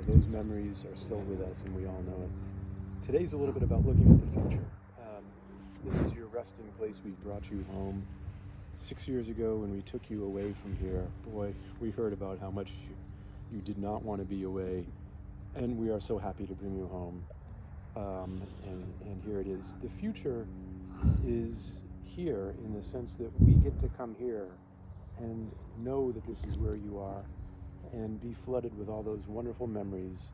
those memories are still with us, and we all know it. Today's a little bit about looking at the future. This is your resting place. We brought you home 6 years ago when we took you away from here. Boy, we heard about how much you did not want to be away, and we are so happy to bring you home. And here it is. The future is here in the sense that we get to come here and know that this is where you are and be flooded with all those wonderful memories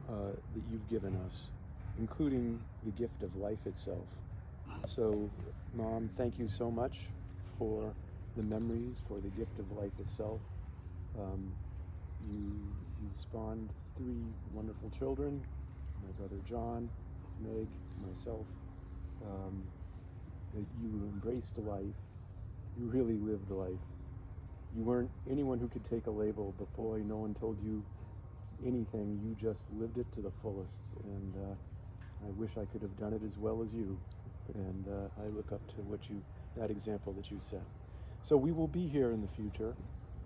that you've given us, including the gift of life itself. So, Mom, thank you so much for the memories, for the gift of life itself. You spawned 3 wonderful children, my brother John, Meg, myself. You embraced life. You really lived life. You weren't anyone who could take a label, but boy, no one told you anything. You just lived it to the fullest, and I wish I could have done it as well as you. And I look up to that example that you set. So we will be here in the future,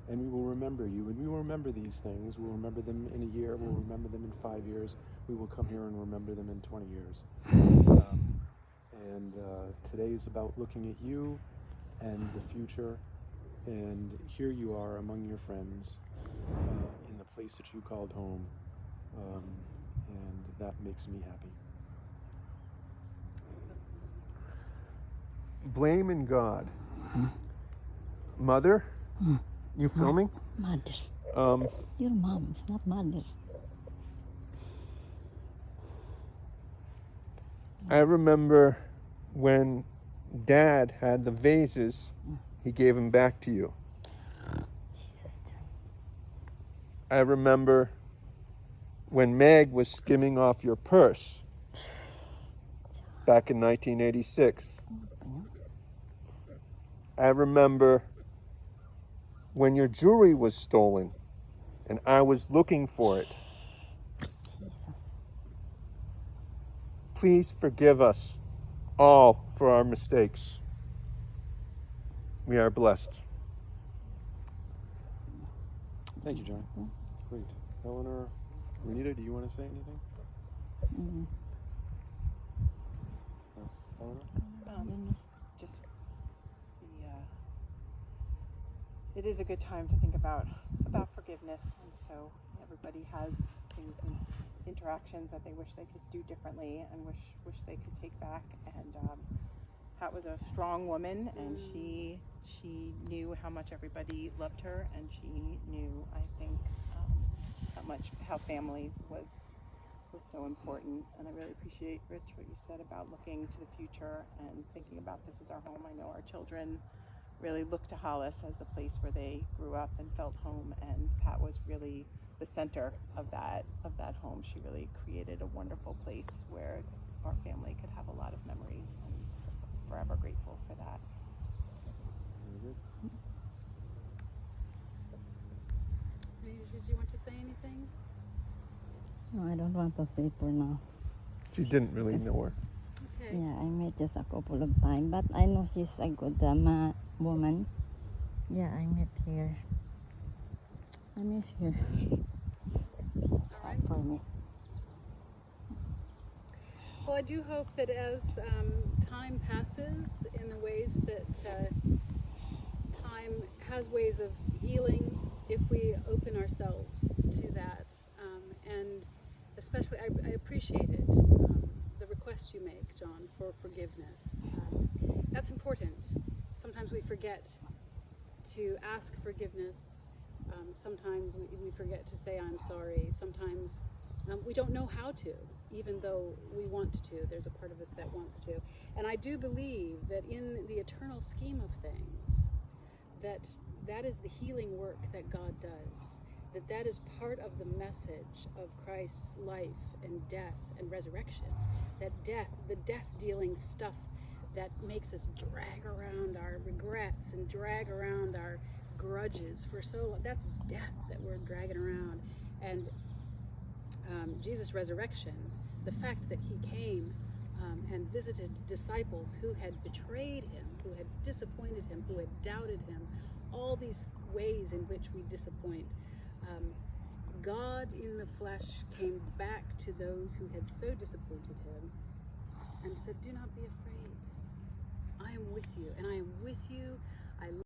and we will remember you, and we will remember these things. We'll remember them in a year. We'll remember them in 5 years. We will come here and remember them in 20 years. Today is about looking at you and the future, and here you are among your friends in the place that you called home, and that makes me happy. Blaming God. Mother, you filming? Mother. Your mom is not mother. I remember when Dad had the vases, he gave them back to you. Jesus. I remember when Meg was skimming off your purse back in 1986. I remember when your jewelry was stolen and I was looking for it. Jesus. Please forgive us all for our mistakes. We are blessed. Thank you, John. Great. Eleanor, Renita, do you want to say anything? Mm. No? Eleanor? Just it is a good time to think about forgiveness, and so everybody has things and interactions that they wish they could do differently and wish they could take back. And Pat was a strong woman, and she knew how much everybody loved her, and she knew, I think, how family was so important. And I really appreciate, Rich, what you said about looking to the future and thinking about this is our home. I know our children really look to Hollis as the place where they grew up and felt home, and Pat was really the center of that home. She really created a wonderful place where our family could have a lot of memories, and forever grateful for that. Did you want to say anything? No, I don't want to say for now. She didn't really know her. Okay. Yeah, I met just a couple of times, but I know she's a good woman. Yeah, I met her. I miss her. It's hard for me. Well, I do hope that as time passes in the ways that time has ways of healing, if we open ourselves to that, and especially I appreciated the request you make, John, for forgiveness. That's important. Sometimes we forget to ask forgiveness. Sometimes we forget to say I'm sorry. Sometimes we don't know how to, even though we want to. There's a part of us that wants to. And I do believe that in the eternal scheme of things, that is the healing work that God does. That is part of the message of Christ's life and death and resurrection. That the death-dealing stuff that makes us drag around our regrets and drag around our grudges for so long. That's death that we're dragging around. And Jesus' resurrection, the fact that he came and visited disciples who had betrayed him, who had disappointed him, who had doubted him, all these ways in which we disappoint. God in the flesh came back to those who had so disappointed him and said, "Do not be afraid. I am with you, and I am with you. I